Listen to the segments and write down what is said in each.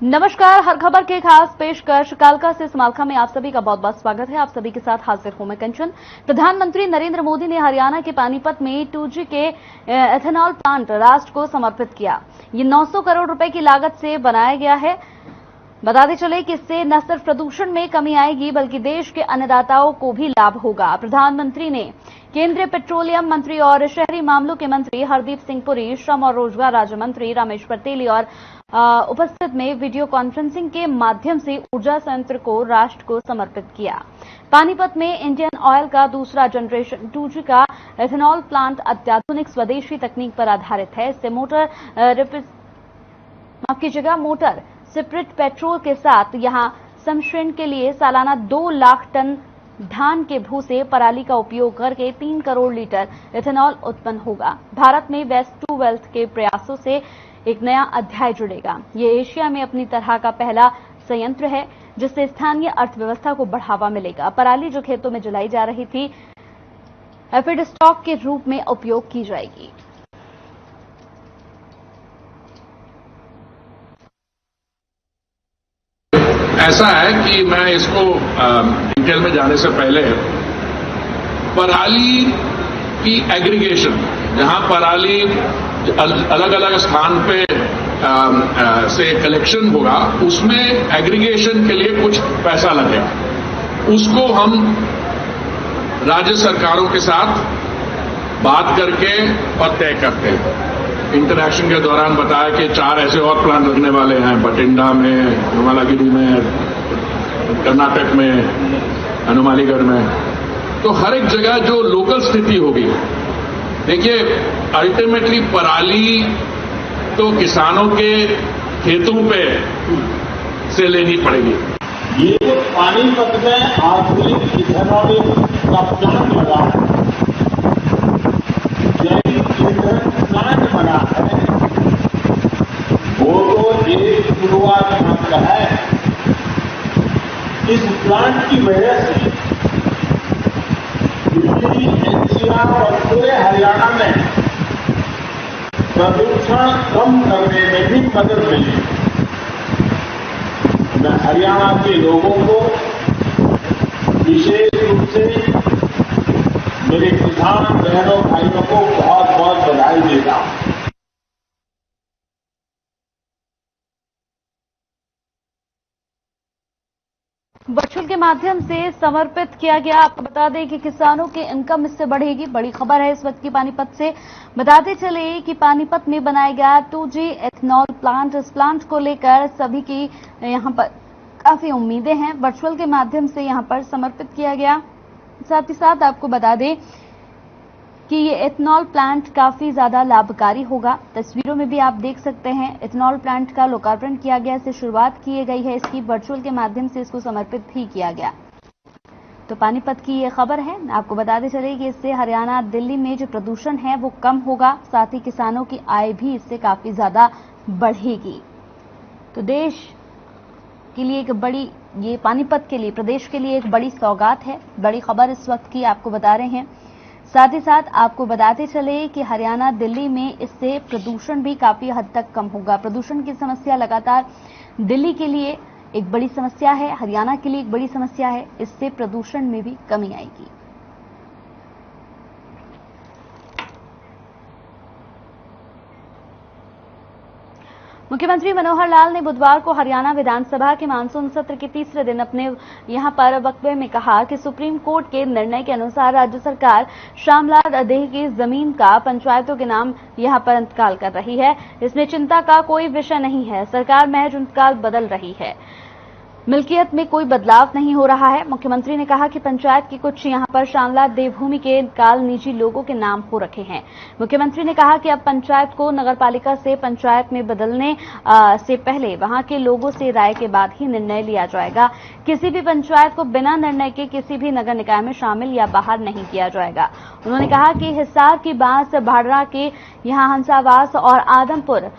नमस्कार, हर खबर के खास पेशकश कालका से समालखा में आप सभी का बहुत बहुत स्वागत है। आप सभी के साथ हाजिर हूं मैं कंचन। प्रधानमंत्री नरेंद्र मोदी ने हरियाणा के पानीपत में 2G के एथेनॉल प्लांट राष्ट्र को समर्पित किया। ये 900 करोड़ रुपए की लागत से बनाया गया है। बताते चले कि इससे न सिर्फ प्रदूषण में कमी आएगी बल्कि देश के अन्नदाताओं को भी लाभ होगा। प्रधानमंत्री ने केंद्रीय पेट्रोलियम मंत्री और शहरी मामलों के मंत्री हरदीप सिंह पुरी, श्रम और रोजगार राज्य मंत्री रमेश पटेल और उपस्थित में वीडियो कॉन्फ्रेंसिंग के माध्यम से ऊर्जा संयंत्र को राष्ट्र को समर्पित किया। पानीपत में इंडियन ऑयल का दूसरा जनरेशन 2G का एथेनॉल प्लांट अत्याधुनिक स्वदेशी तकनीक पर आधारित है। इससे मोटर स्पिरिट पेट्रोल के साथ यहां संमिश्रण के लिए सालाना 2 लाख टन धान के भूसे पराली का उपयोग करके 3 करोड़ लीटर एथेनॉल उत्पन्न होगा। भारत में वेस्ट टू वेल्थ के प्रयासों से एक नया अध्याय जुड़ेगा। ये एशिया में अपनी तरह का पहला संयंत्र है जिससे स्थानीय अर्थव्यवस्था को बढ़ावा मिलेगा। पराली जो खेतों में जलाई जा रही थी फीड स्टॉक के रूप में उपयोग की जाएगी। ऐसा है कि मैं इसको डिटेल में जाने से पहले पराली की एग्रीगेशन, जहां पराली अलग अलग स्थान पे से कलेक्शन होगा, उसमें एग्रीगेशन के लिए कुछ पैसा लगेगा। उसको हम राज्य सरकारों के साथ बात करके और तय करते हैं। इंटरैक्शन के दौरान बताया कि 4 ऐसे और प्लांट लगने वाले हैं, बठिंडा में, हनुमालागिरी में, कर्नाटक में, हनुमालीगढ़ में। तो हर एक जगह जो लोकल स्थिति होगी, देखिए अल्टीमेटली पराली तो किसानों के खेतों पे से लेनी पड़ेगी। ये पानीपत में आधुनिक इथेनॉल का प्लांट लगा है, प्लांट बना है, वो तो एक शुरुआत मात्र है। इस प्लांट की वजह से दिल्ली, एनसीआर और पूरे हरियाणा में प्रदूषण कम करने में भी मदद मिली। मैं हरियाणा के लोगों को विशेष रूप से मेरे किसान बहनों भाइयों को बहुत बहुत बधाई देता हूं। वर्चुअल के माध्यम से समर्पित किया गया। आपको बता दें कि किसानों की इनकम इससे बढ़ेगी। बड़ी खबर है इस वक्त की पानीपत से। बताते चले कि पानीपत में बनाया गया 2G एथेनॉल प्लांट, इस प्लांट को लेकर सभी की यहां पर काफी उम्मीदें हैं। वर्चुअल के माध्यम से यहां पर समर्पित किया गया। साथ ही साथ आपको बता दें कि ये एथेनॉल प्लांट काफी ज्यादा लाभकारी होगा। तस्वीरों में भी आप देख सकते हैं एथेनॉल प्लांट का लोकार्पण किया गया, इससे शुरुआत की गई है इसकी। वर्चुअल के माध्यम से इसको समर्पित भी किया गया। तो पानीपत की ये खबर है। आपको बताते चले कि इससे हरियाणा, दिल्ली में जो प्रदूषण है वो कम होगा, साथ ही किसानों की आय भी इससे काफी ज्यादा बढ़ेगी। तो देश के लिए एक बड़ी, ये पानीपत के लिए, प्रदेश के लिए एक बड़ी सौगात है। बड़ी खबर इस वक्त की आपको बता रहे हैं। साथ ही साथ आपको बताते चले कि हरियाणा, दिल्ली में इससे प्रदूषण भी काफी हद तक कम होगा। प्रदूषण की समस्या लगातार दिल्ली के लिए एक बड़ी समस्या है, हरियाणा के लिए एक बड़ी समस्या है। इससे प्रदूषण में भी कमी आएगी। मुख्यमंत्री मनोहर लाल ने बुधवार को हरियाणा विधानसभा के मानसून सत्र के तीसरे दिन अपने यहां पर वक्तव्य में कहा कि सुप्रीम कोर्ट के निर्णय के अनुसार राज्य सरकार श्यामलाल देह की जमीन का पंचायतों के नाम यहां पर इंतकाल कर रही है। इसमें चिंता का कोई विषय नहीं है। सरकार महज इंतकाल बदल रही है, मिल्कियत में कोई बदलाव नहीं हो रहा है। मुख्यमंत्री ने कहा कि पंचायत की कुछ यहां पर श्यामलाल देह भूमि के इंतकाल निजी लोगों के नाम हो रखे हैं। मुख्यमंत्री ने कहा कि अब पंचायत को नगरपालिका से पंचायत में बदलने से पहले वहां के लोगों से राय के बाद ही निर्णय लिया जाएगा। किसी भी पंचायत को बिना निर्णय के किसी भी नगर निकाय में शामिल या बाहर नहीं किया जाएगा। उन्होंने कहा कि हिसार की बांस, भाडरा के यहां हंसावास और आदमपुर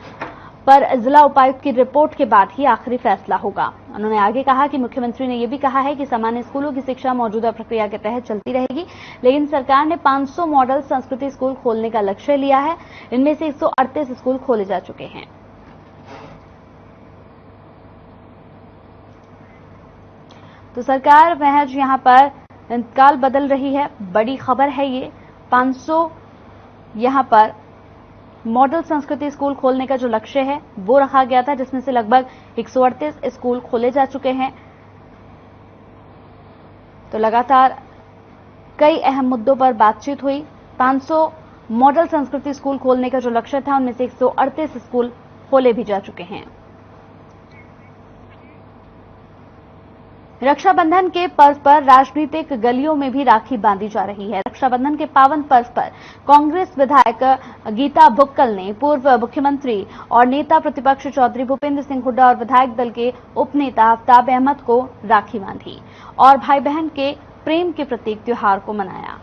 पर जिला उपायुक्त की रिपोर्ट के बाद ही आखिरी फैसला होगा। उन्होंने आगे कहा कि मुख्यमंत्री ने यह भी कहा है कि सामान्य स्कूलों की शिक्षा मौजूदा प्रक्रिया के तहत चलती रहेगी, लेकिन सरकार ने 500 मॉडल संस्कृति स्कूल खोलने का लक्ष्य लिया है। इनमें से 138 स्कूल खोले जा चुके हैं। तो सरकार महज यहां पर इंतकाल बदल रही है। बड़ी खबर है ये। 500 यहां पर मॉडल संस्कृति स्कूल खोलने का जो लक्ष्य है वो रखा गया था, जिसमें से लगभग 138 स्कूल खोले जा चुके हैं। तो लगातार कई अहम मुद्दों पर बातचीत हुई। 500 मॉडल संस्कृति स्कूल खोलने का जो लक्ष्य था उनमें से 138 स्कूल खोले भी जा चुके हैं। रक्षाबंधन के पर्व पर राजनीतिक गलियों में भी राखी बांधी जा रही है। रक्षाबंधन के पावन पर्व पर कांग्रेस विधायक गीता बुक्कल ने पूर्व मुख्यमंत्री और नेता प्रतिपक्ष चौधरी भूपेंद्र सिंह हुड्डा और विधायक दल के उपनेता आफ्ताब अहमद को राखी बांधी और भाई बहन के प्रेम के प्रतीक त्योहार को मनाया।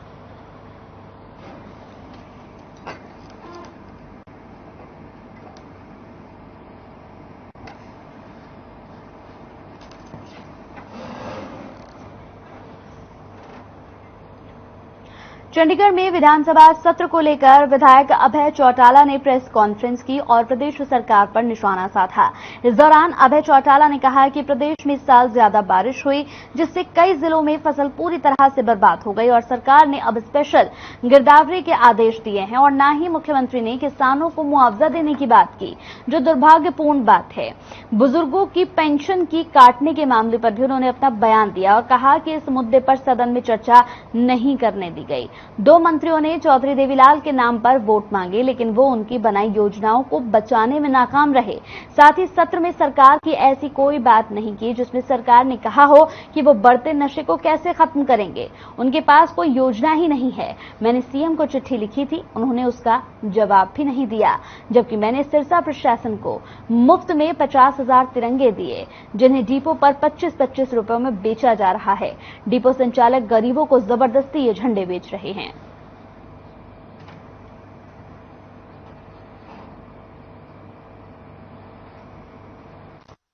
चंडीगढ़ में विधानसभा सत्र को लेकर विधायक अभय चौटाला ने प्रेस कॉन्फ्रेंस की और प्रदेश सरकार पर निशाना साधा। इस दौरान अभय चौटाला ने कहा कि प्रदेश में इस साल ज्यादा बारिश हुई, जिससे कई जिलों में फसल पूरी तरह से बर्बाद हो गई और सरकार ने अब स्पेशल गिरदावरी के आदेश दिए हैं और न ही मुख्यमंत्री ने किसानों को मुआवजा देने की बात की, जो दुर्भाग्यपूर्ण बात है। बुजुर्गों की पेंशन की काटने के मामले पर भी उन्होंने अपना बयान दिया और कहा कि इस मुद्दे पर सदन में चर्चा नहीं करने दी गई। 2 मंत्रियों ने चौधरी देवीलाल के नाम पर वोट मांगे, लेकिन वो उनकी बनाई योजनाओं को बचाने में नाकाम रहे। साथ ही सत्र में सरकार की ऐसी कोई बात नहीं की जिसमें सरकार ने कहा हो कि वो बढ़ते नशे को कैसे खत्म करेंगे। उनके पास कोई योजना ही नहीं है। मैंने सीएम को चिट्ठी लिखी थी, उन्होंने उसका जवाब भी नहीं दिया। जबकि मैंने सिरसा प्रशासन को मुफ्त में 50,000 तिरंगे दिए, जिन्हें डिपो पर 25-25 रुपयों में बेचा जा रहा है। डिपो संचालक गरीबों को जबरदस्ती ये झंडे बेच रहे हैं।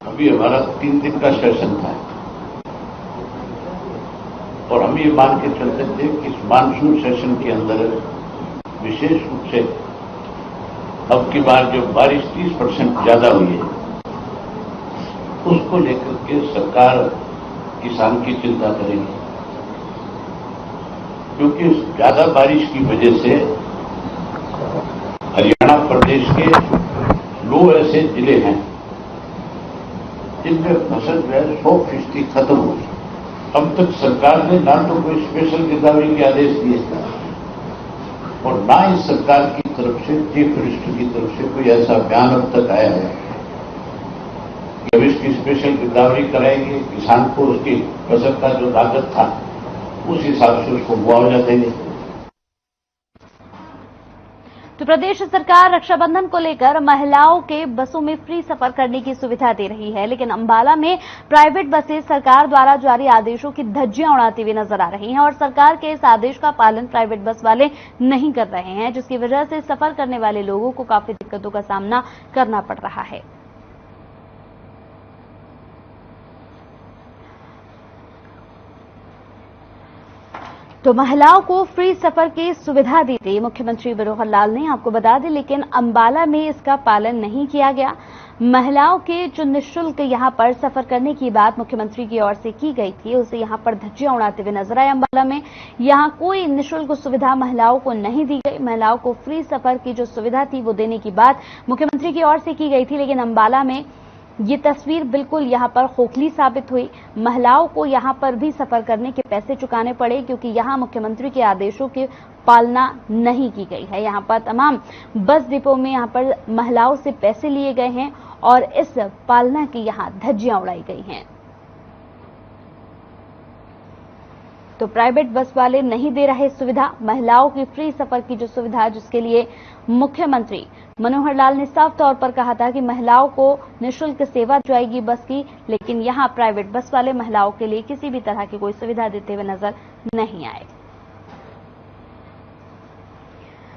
अभी हमारा 3 दिन का सेशन था और हम ये मान के चलते थे कि इस मानसून सेशन के अंदर विशेष रूप से अब की बार जो बारिश 30% ज्यादा हुई है उसको लेकर के सरकार किसान की चिंता करेगी, क्योंकि ज्यादा बारिश की वजह से हरियाणा प्रदेश के 2 ऐसे जिले हैं जिनमें फसल जो है 100% खत्म हो गई। अब तक सरकार ने ना तो कोई स्पेशल गिरदावरी के आदेश दिए और ना ही सरकार की तरफ से, चीफ मिनिस्टर की तरफ से कोई ऐसा बयान अब तक आया है कि अब इसकी स्पेशल गिरदावरी कराएंगे, किसान को उसकी फसल का जो लागत था उस हिसाब से उसको मुआवजा देंगे। तो प्रदेश सरकार रक्षाबंधन को लेकर महिलाओं के बसों में फ्री सफर करने की सुविधा दे रही है, लेकिन अंबाला में प्राइवेट बसें सरकार द्वारा जारी आदेशों की धज्जियां उड़ाती हुई नजर आ रही हैं और सरकार के इस आदेश का पालन प्राइवेट बस वाले नहीं कर रहे हैं, जिसकी वजह से सफर करने वाले लोगों को काफी दिक्कतों का सामना करना पड़ रहा है। तो महिलाओं को फ्री सफर की सुविधा दी थी मुख्यमंत्री मनोहर लाल ने, आपको बता दें, लेकिन अंबाला में इसका पालन नहीं किया गया। महिलाओं के जो निःशुल्क यहां पर सफर करने की बात मुख्यमंत्री की ओर से की गई थी, उसे यहां पर धज्जियां उड़ाते हुए नजर आए। अंबाला में यहां कोई निःशुल्क सुविधा महिलाओं को नहीं दी गई। महिलाओं को फ्री सफर की जो सुविधा थी वो देने की बात मुख्यमंत्री की ओर से की गई थी, लेकिन अंबाला में ये तस्वीर बिल्कुल यहां पर खोखली साबित हुई। महिलाओं को यहां पर भी सफर करने के पैसे चुकाने पड़े, क्योंकि यहां मुख्यमंत्री के आदेशों की पालना नहीं की गई है। यहां पर तमाम बस डिपो में यहां पर महिलाओं से पैसे लिए गए हैं और इस पालना की यहां धज्जियां उड़ाई गई हैं। तो प्राइवेट बस वाले नहीं दे रहे सुविधा। महिलाओं की फ्री सफर की जो सुविधा, जिसके लिए मुख्यमंत्री मनोहर लाल ने साफ तौर पर कहा था कि महिलाओं को निःशुल्क सेवा जाएगी बस की, लेकिन यहां प्राइवेट बस वाले महिलाओं के लिए किसी भी तरह की कोई सुविधा देते हुए नजर नहीं आए।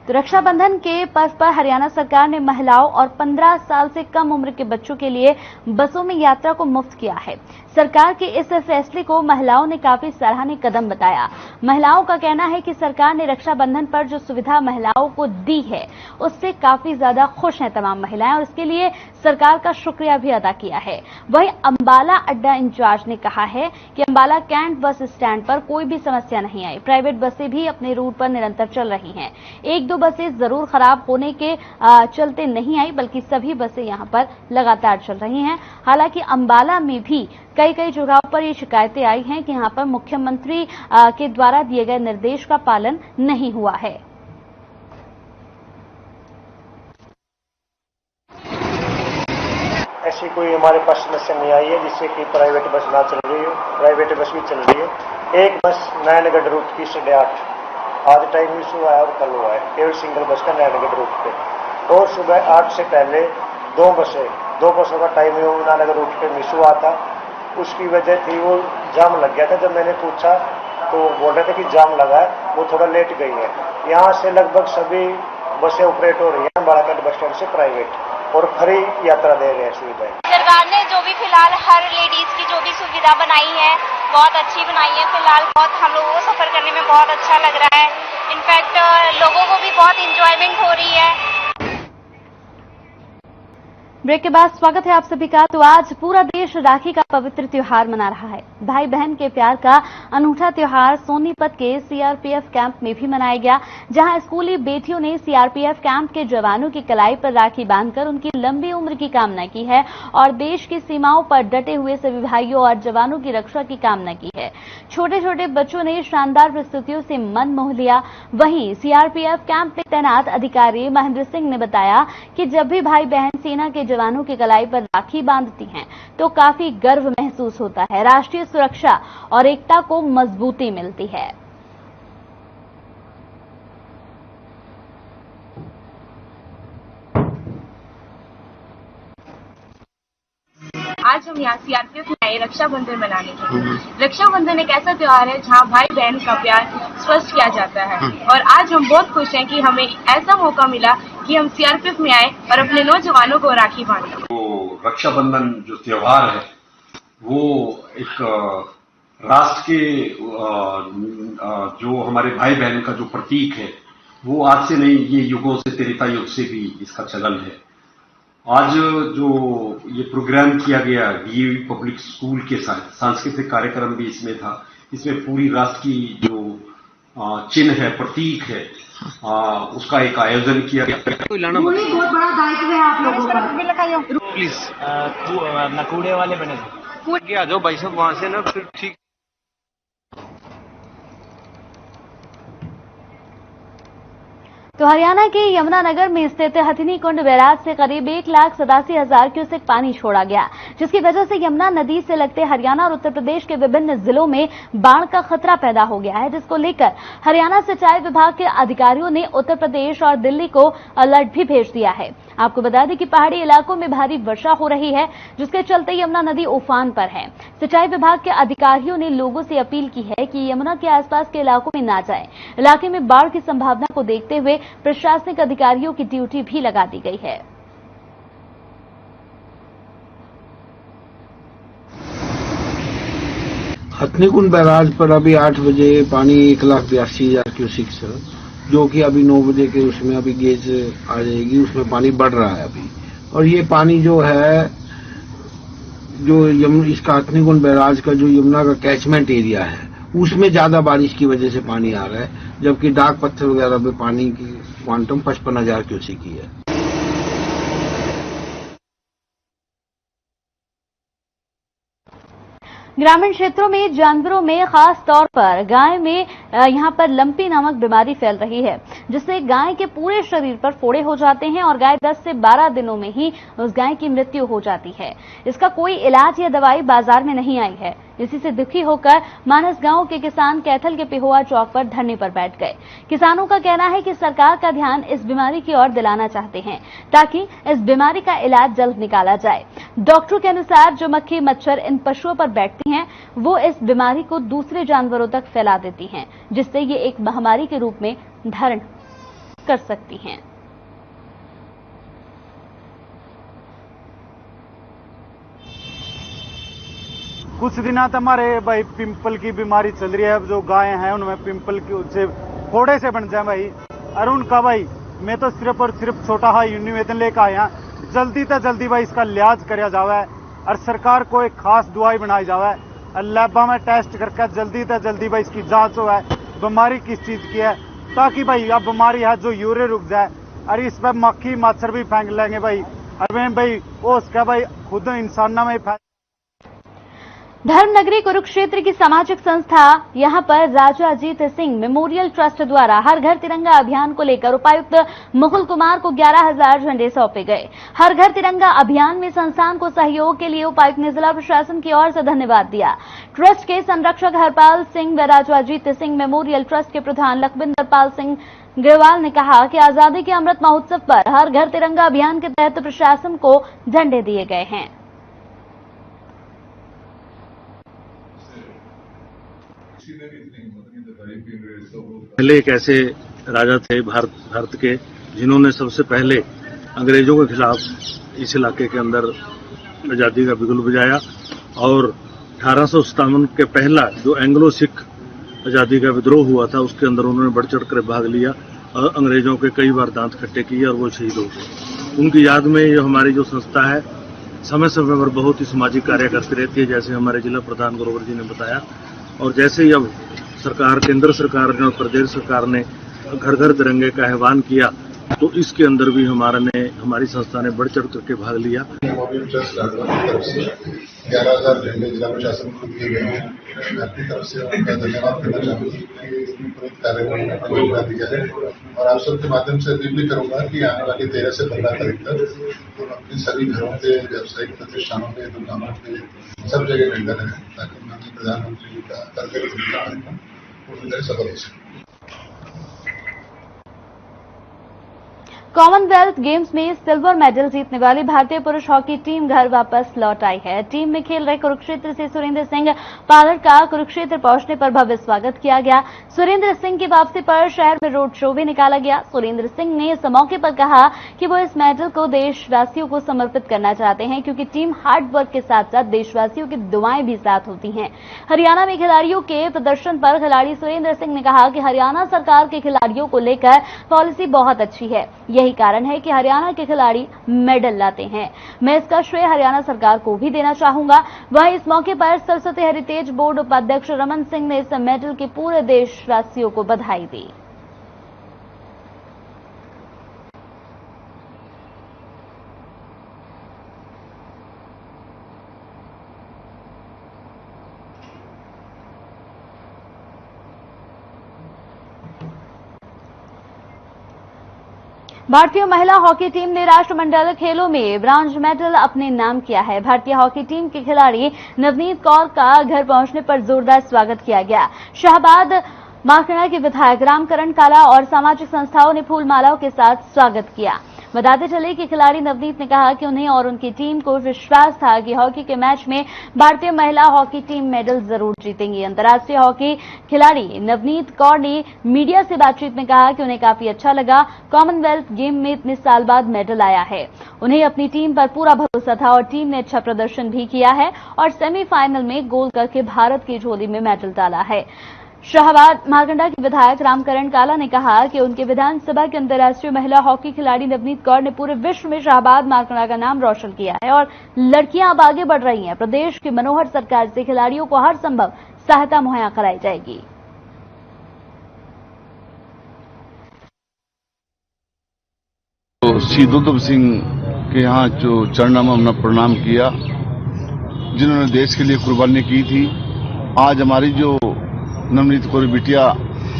तो रक्षाबंधन के पर्व पर हरियाणा सरकार ने महिलाओं और 15 साल से कम उम्र के बच्चों के लिए बसों में यात्रा को मुफ्त किया है। सरकार के इस फैसले को महिलाओं ने काफी सराहनीय कदम बताया। महिलाओं का कहना है कि सरकार ने रक्षाबंधन पर जो सुविधा महिलाओं को दी है उससे काफी ज्यादा खुश हैं तमाम महिलाएं और इसके लिए सरकार का शुक्रिया भी अदा किया है। वहीं अंबाला अड्डा इंचार्ज ने कहा है कि अंबाला कैंट बस स्टैंड पर कोई भी समस्या नहीं आई। प्राइवेट बसें भी अपने रूट पर निरंतर चल रही हैं। एक दो बसें जरूर खराब होने के चलते नहीं आई, बल्कि सभी बसें यहां पर लगातार चल रही हैं। हालांकि अंबाला में भी कई जगहों पर ये शिकायतें आई हैं कि यहां पर मुख्यमंत्री के द्वारा दिए गए निर्देश का पालन नहीं हुआ है। ऐसी कोई हमारे पास समस्या नहीं आई है जिससे कि प्राइवेट बस ना चल रही हो। प्राइवेट बस भी चल रही है। एक बस नयनगढ़ रूट की 8:30 आज टाइम इशू हुआ है और कल हुआ है, केवल सिंगल बस का नयनगढ़ रूट पे। और सुबह 8 से पहले दो बसों का टाइम यमुनानगर रूट पे मिस हुआ था। उसकी वजह थी वो जाम लग गया था। जब मैंने पूछा तो बोल रहे थे कि जाम लगा है, वो थोड़ा लेट गई है। यहाँ से लगभग सभी बसें ऑपरेट हो रही हैं बाड़ाकट बस स्टैंड से प्राइवेट और फ्री यात्रा दे रहे हैं सुविधाएं। सरकार ने जो भी फिलहाल हर लेडीज की जो भी सुविधा बनाई है बहुत अच्छी बनाई है। फिलहाल बहुत हम लोगों को सफर करने में बहुत अच्छा लग रहा है। इनफैक्ट लोगों को भी बहुत इंजॉयमेंट हो रही है। ब्रेक के बाद स्वागत है आप सभी का। तो आज पूरा देश राखी का पवित्र त्योहार मना रहा है। भाई बहन के प्यार का अनूठा त्योहार सोनीपत के सीआरपीएफ कैंप में भी मनाया गया, जहां स्कूली बेटियों ने सीआरपीएफ कैंप के जवानों की कलाई पर राखी बांधकर उनकी लंबी उम्र की कामना की है और देश की सीमाओं पर डटे हुए सभी भाइयों और जवानों की रक्षा की कामना की है। छोटे छोटे बच्चों ने शानदार प्रस्तुतियों से मन मोह लिया। वहीं सीआरपीएफ कैंप में तैनात अधिकारी महेंद्र सिंह ने बताया कि जब भी भाई बहन सेना के जवानों की कलाई पर राखी बांधती हैं तो काफी गर्व महसूस होता है। राष्ट्रीय सुरक्षा और एकता को मजबूती मिलती है। आज हम यहाँ सीआरपीएफ में आए रक्षाबंधन मनाने के लिए। रक्षाबंधन एक ऐसा त्योहार है जहाँ भाई बहन का प्यार स्पष्ट किया जाता है और आज हम बहुत खुश हैं कि हमें ऐसा मौका मिला कि हम सीआरपीएफ में आए और अपने नौजवानों को राखी बांधे। तो रक्षाबंधन जो त्योहार है वो एक राष्ट्र के जो हमारे भाई बहन का जो प्रतीक है वो आज से नहीं, ये युगों से त्रेता युग से भी इसका चलन है। आज जो ये प्रोग्राम किया गया डीएवी पब्लिक स्कूल के साथ सांस्कृतिक कार्यक्रम भी इसमें था। इसमें पूरी राष्ट्र की जो चिन्ह है, प्रतीक है, उसका एक आयोजन किया गया। बहुत बड़ा दायित्व है आप लोगों का। प्लीज कूड़े वाले बने थे आ जाओ भाई साहब वहां से ना, फिर ठीक। तो हरियाणा के यमुनानगर में स्थित हथिनी कुंड बैराज से करीब 1,87,000 क्यूसेक पानी छोड़ा गया, जिसकी वजह से यमुना नदी से लगते हरियाणा और उत्तर प्रदेश के विभिन्न जिलों में बाढ़ का खतरा पैदा हो गया है, जिसको लेकर हरियाणा सिंचाई विभाग के अधिकारियों ने उत्तर प्रदेश और दिल्ली को अलर्ट भी भेज दिया है। आपको बता दें कि पहाड़ी इलाकों में भारी वर्षा हो रही है, जिसके चलते यमुना नदी उफान पर है। सिंचाई विभाग के अधिकारियों ने लोगों से अपील की है कि यमुना के आसपास के इलाकों में ना जाएं। इलाके में बाढ़ की संभावना को देखते हुए प्रशासनिक अधिकारियों की ड्यूटी भी लगा दी गई है। हथनीकुंड बैराज पर अभी 8 बजे पानी 1,82,000 क्यूसेक, जो कि अभी 9 बजे के उसमें अभी गेज आ जाएगी, उसमें पानी बढ़ रहा है अभी। और ये पानी जो है जो इसका हथनीकुंड बैराज का जो यमुना का कैचमेंट एरिया है उसमें ज्यादा बारिश की वजह से पानी आ रहा है, जबकि डाक पत्थर वगैरह में पानी की क्वांटम 55,000 क्यूसेक की है। ग्रामीण क्षेत्रों में जानवरों में खास तौर पर गाय में यहां पर लंपी नामक बीमारी फैल रही है, जिससे गाय के पूरे शरीर पर फोड़े हो जाते हैं और गाय 10 से 12 दिनों में ही उस गाय की मृत्यु हो जाती है। इसका कोई इलाज या दवाई बाजार में नहीं आई है। इसी से दुखी होकर मानस गांव के किसान कैथल के पिहोआ चौक पर धरने पर बैठ गए। किसानों का कहना है कि सरकार का ध्यान इस बीमारी की ओर दिलाना चाहते हैं, ताकि इस बीमारी का इलाज जल्द निकाला जाए। डॉक्टरों के अनुसार जो मक्खी मच्छर इन पशुओं पर बैठती हैं, वो इस बीमारी को दूसरे जानवरों तक फैला देती हैं, जिससे ये एक महामारी के रूप में धारण कर सकती हैं। कुछ दिनों तक हमारे भाई पिंपल की बीमारी चल रही है। अब जो गाय हैं उनमें पिंपल की से फोड़े से बन जाए भाई। और उनका भाई मैं तो सिर्फ और सिर्फ छोटा हा निवेदन लेकर आया, जल्दी से जल्दी भाई इसका इलाज कराया जावे और सरकार को एक खास दवाई बनाई जावे और लैबा में टेस्ट करके जल्दी से जल्दी भाई इसकी जांच हो, बीमारी किस चीज की है, ताकि भाई अब बीमारी है जो यूरे रुक जाए और इस पर मक्खी मच्छर भी फेंक लेंगे भाई। और मैं भाई वो उसका भाई खुद इंसाना में धर्मनगरी कुरुक्षेत्र की सामाजिक संस्था यहां पर राजा अजीत सिंह मेमोरियल ट्रस्ट द्वारा हर घर तिरंगा अभियान को लेकर उपायुक्त मुकुल कुमार को 11,000 झंडे सौंपे गए। हर घर तिरंगा अभियान में संस्थान को सहयोग के लिए उपायुक्त ने जिला प्रशासन की ओर से धन्यवाद दिया। ट्रस्ट के संरक्षक हरपाल सिंह व राजा अजीत सिंह मेमोरियल ट्रस्ट के प्रधान लखविंदर पाल सिंह ग्रेवाल ने कहा कि आजादी के अमृत महोत्सव पर हर घर तिरंगा अभियान के तहत प्रशासन को झंडे दिए गए हैं। पहले एक ऐसे राजा थे भारत के जिन्होंने सबसे पहले अंग्रेजों के खिलाफ इस इलाके के अंदर आजादी का बिगुल बजाया और 1857 के पहला जो एंग्लो सिख आजादी का विद्रोह हुआ था उसके अंदर उन्होंने बढ़ चढ़ कर भाग लिया और अंग्रेजों के कई बार दांत खट्टे किए और वो शहीद हो गए। उनकी याद में ये हमारी जो संस्था है समय समय पर बहुत ही सामाजिक कार्य करती रहती है, जैसे हमारे जिला प्रधान ग्रोवर जी ने बताया। और जैसे ही अब सरकार, केंद्र सरकार ने और प्रदेश सरकार ने घर घर तिरंगे का आह्वान किया तो इसके अंदर भी हमारी संस्था ने बढ़ चढ़ करके भाग लिया। मेमोरियल ट्रस्ट राजभवन की तरफ से 11,000 झंडे जिला प्रशासन को दिए गए हैं। मैं अपनी तरफ से उनका धन्यवाद करना चाहूँगा कि इसमें पूरी कार्यक्रम में योगदान दिया है। और आप सबके माध्यम से अपील भी करूंगा कि आने वाली 13 से 15 तारीख तक अपने सभी घरों पे, व्यावसायिक प्रतिष्ठानों पे, दुकानों पे, सब जगह मिलकर रहें ताकि माननीय प्रधानमंत्री जी का कार्यक्रम पूरी तरह सफल हो सके। कॉमनवेल्थ गेम्स में सिल्वर मेडल जीतने वाली भारतीय पुरुष हॉकी टीम घर वापस लौट आई है। टीम में खेल रहे कुरुक्षेत्र से सुरेंद्र सिंह पालर का कुरुक्षेत्र पहुंचने पर भव्य स्वागत किया गया। सुरेंद्र सिंह की वापसी पर शहर में रोड शो भी निकाला गया। सुरेंद्र सिंह ने इस मौके पर कहा कि वो इस मेडल को देशवासियों को समर्पित करना चाहते हैं, क्योंकि टीम हार्ड वर्क के साथ साथ देशवासियों की दुआएं भी साथ होती हैं। हरियाणा में खिलाड़ियों के प्रदर्शन पर खिलाड़ी सुरेंद्र सिंह ने कहा कि हरियाणा सरकार के खिलाड़ियों को लेकर पॉलिसी बहुत अच्छी है, यही कारण है कि हरियाणा के खिलाड़ी मेडल लाते हैं। मैं इसका श्रेय हरियाणा सरकार को भी देना चाहूंगा। वहीं इस मौके पर सरस्वती हेरिटेज बोर्ड उपाध्यक्ष रमन सिंह ने इस मेडल के पूरे देशवासियों को बधाई दी। भारतीय महिला हॉकी टीम ने राष्ट्रमंडल खेलों में ब्रॉन्ज मेडल अपने नाम किया है। भारतीय हॉकी टीम के खिलाड़ी नवनीत कौर का घर पहुंचने पर जोरदार स्वागत किया गया। शाहबाद माखना के विधायक रामकरण काला और सामाजिक संस्थाओं ने फूल मालाओं के साथ स्वागत किया। बताते चले कि खिलाड़ी नवनीत ने कहा कि उन्हें और उनकी टीम को विश्वास था कि हॉकी के मैच में भारतीय महिला हॉकी टीम मेडल जरूर जीतेंगी। अंतर्राष्ट्रीय हॉकी खिलाड़ी नवनीत कौर ने मीडिया से बातचीत में कहा कि उन्हें काफी अच्छा लगा। कॉमनवेल्थ गेम में इतने साल बाद मेडल आया है। उन्हें अपनी टीम पर पूरा भरोसा था और टीम ने अच्छा प्रदर्शन भी किया है और सेमीफाइनल में गोल करके भारत की झोली में मेडल डाला है। शाहबाद मारकंडा के विधायक रामकरण काला ने कहा कि उनके विधानसभा के अंतर्राष्ट्रीय महिला हॉकी खिलाड़ी नवनीत कौर ने पूरे विश्व में शाहबाद मारकंडा का नाम रोशन किया है और लड़कियां अब आगे बढ़ रही हैं। प्रदेश की मनोहर सरकार से खिलाड़ियों को हर संभव सहायता मुहैया कराई जाएगी। तो शहीद उधम सिंह के यहाँ जो चरणों में हमने प्रणाम किया, जिन्होंने देश के लिए कुर्बानी की थी। आज हमारी जो नवनीत कौर बिटिया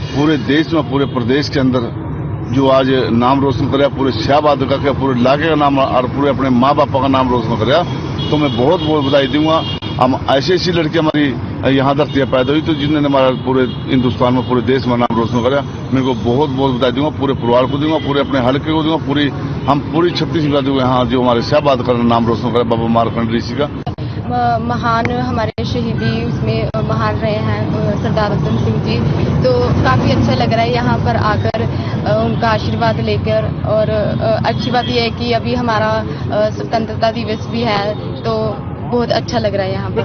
पूरे देश में, पूरे प्रदेश के अंदर जो आज नाम रोशन कराया, पूरे शाहबाद का, पूरे इलाके का नाम और पूरे अपने माँ बापा का नाम रोशन कराया, तो मैं बहुत बहुत बधाई दूंगा। हम ऐसी लड़की हमारी यहाँ धरती पैदा हुई तो जिन्होंने हमारा पूरे हिंदुस्तान में, पूरे देश में नाम रोशन कराया, मेरे को बहुत बहुत बधाई दूंगा। पूरे परिवार को दूंगा, पूरे अपने हल्के को दूंगा, हम पूरी 36 बता दूंगा यहाँ जो हमारे शाहबाद का नाम रोशन कराया बाबा मारकंड ऋषि का। महान हमारे शहीदी उसमें महान रहे हैं सरदार उधम सिंह जी, तो काफ़ी अच्छा लग रहा है यहाँ पर आकर उनका आशीर्वाद लेकर। और अच्छी बात यह है कि अभी हमारा स्वतंत्रता दिवस भी है, तो बहुत अच्छा लग रहा है यहाँ पर।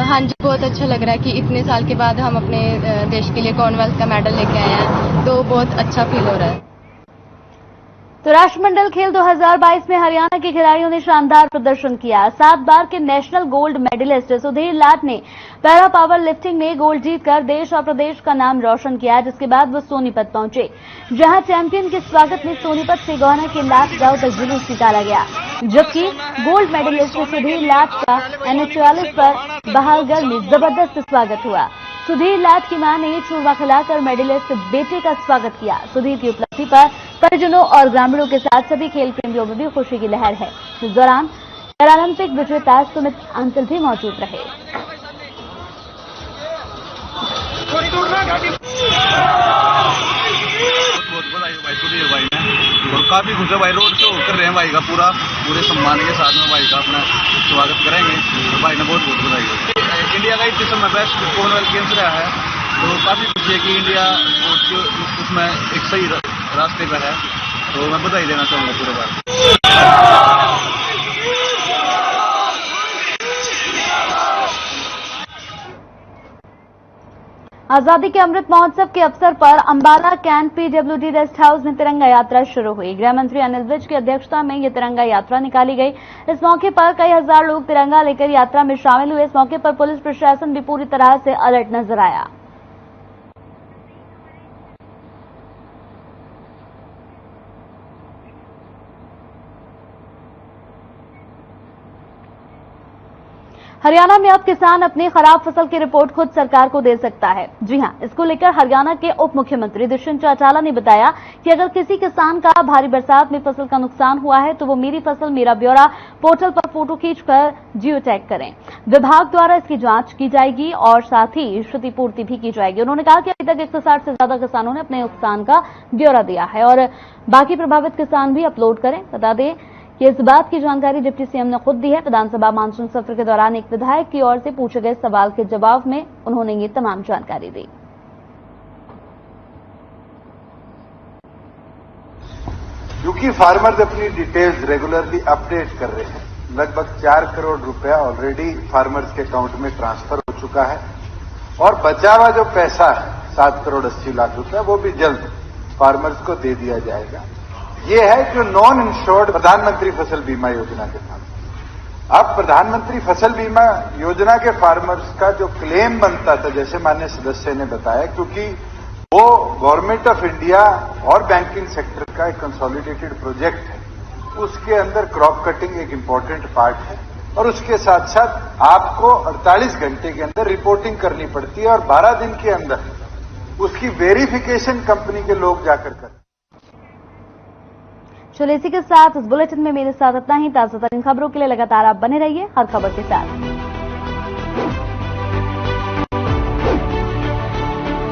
हाँ जी, बहुत अच्छा लग रहा है कि इतने साल के बाद हम अपने देश के लिए कॉमनवेल्थ का मेडल लेके आए हैं, तो बहुत अच्छा फील हो रहा है। तो राष्ट्रमंडल खेल 2022 में हरियाणा के खिलाड़ियों ने शानदार प्रदर्शन किया। 7 बार के नेशनल गोल्ड मेडलिस्ट सुधीर लाट ने पैरा पावर लिफ्टिंग में गोल्ड जीतकर देश और प्रदेश का नाम रोशन किया, जिसके बाद वो सोनीपत पहुंचे, जहां चैंपियन के स्वागत में सोनीपत से गौना के लाट गांव तक जुलूस निकाला गया। जबकि गोल्ड मेडलिस्ट सुधीर लाट का NH44 पर बहालगढ़ में जबरदस्त स्वागत हुआ। सुधीर लाट की मां ने चूरमा खिलाकर मेडलिस्ट बेटे का स्वागत किया। सुधीर की उपलब्धि पर परिजनों और ग्रामीणों के साथ सभी खेल प्रेमियों में भी खुशी की लहर है। इस दौरान पैरालंपिक विजेता सुमित अंचल भी मौजूद रहे। और काफी खुश है भाई, रोड शो कर रहे हैं भाई का पूरे सम्मान के साथ में भाई का अपना स्वागत करेंगे। तो भाई ने बहुत बहुत बधाई। इंडिया का इस समय बेस्ट कॉमनवेल्थ गेम्स रहा है, तो काफी खुशी है कि इंडिया उसमें एक सही रास्ते पर है, तो मैं बधाई देना चाहूंगा पूरे बार। आजादी के अमृत महोत्सव के अवसर पर Ambala cantt PWD rest house में तिरंगा यात्रा शुरू हुई। गृह मंत्री अनिल विज की अध्यक्षता में यह तिरंगा यात्रा निकाली गई। इस मौके पर कई हजार लोग तिरंगा लेकर यात्रा में शामिल हुए। इस मौके पर पुलिस प्रशासन भी पूरी तरह से अलर्ट नजर आया। हरियाणा में अब किसान अपनी खराब फसल की रिपोर्ट खुद सरकार को दे सकता है। जी हां, इसको लेकर हरियाणा के उप मुख्यमंत्री दुष्यंत चौटाला ने बताया कि अगर किसी किसान का भारी बरसात में फसल का नुकसान हुआ है तो वो मेरी फसल मेरा ब्यौरा पोर्टल पर फोटो खींचकर जियो टैग करें। विभाग द्वारा इसकी जांच की जाएगी और साथ ही क्षतिपूर्ति भी की जाएगी। उन्होंने कहा कि अभी तक 160 से ज्यादा किसानों ने अपने नुकसान का ब्यौरा दिया है और बाकी प्रभावित किसान भी अपलोड करें। बता दें कि इस बात की जानकारी डिप्टी सीएम ने खुद दी है। विधानसभा मानसून सत्र के दौरान एक विधायक की ओर से पूछे गए सवाल के जवाब में उन्होंने ये तमाम जानकारी दी। क्योंकि फार्मर्स अपनी डिटेल्स रेगुलरली अपडेट कर रहे हैं, लगभग 4 करोड़ रुपया ऑलरेडी फार्मर्स के अकाउंट में ट्रांसफर हो चुका है और बचा हुआ जो पैसा है 7 करोड़ 80 लाख रुपया, वो भी जल्द फार्मर्स को दे दिया जाएगा। ये है जो नॉन इंश्योर्ड प्रधानमंत्री फसल बीमा योजना के साथ। अब प्रधानमंत्री फसल बीमा योजना के फार्मर्स का जो क्लेम बनता था, जैसे माननीय सदस्य ने बताया, क्योंकि वो गवर्नमेंट ऑफ इंडिया और बैंकिंग सेक्टर का एक कंसोलिडेटेड प्रोजेक्ट है, उसके अंदर क्रॉप कटिंग एक इंपॉर्टेंट पार्ट है और उसके साथ साथ आपको 48 घंटे के अंदर रिपोर्टिंग करनी पड़ती है और 12 दिन के अंदर उसकी वेरिफिकेशन कंपनी के लोग जाकर करते। चलिए इसी के साथ इस बुलेटिन में मेरे साथ इतना ही। ताजा तरीन खबरों के लिए लगातार आप बने रहिए हर खबर के साथ।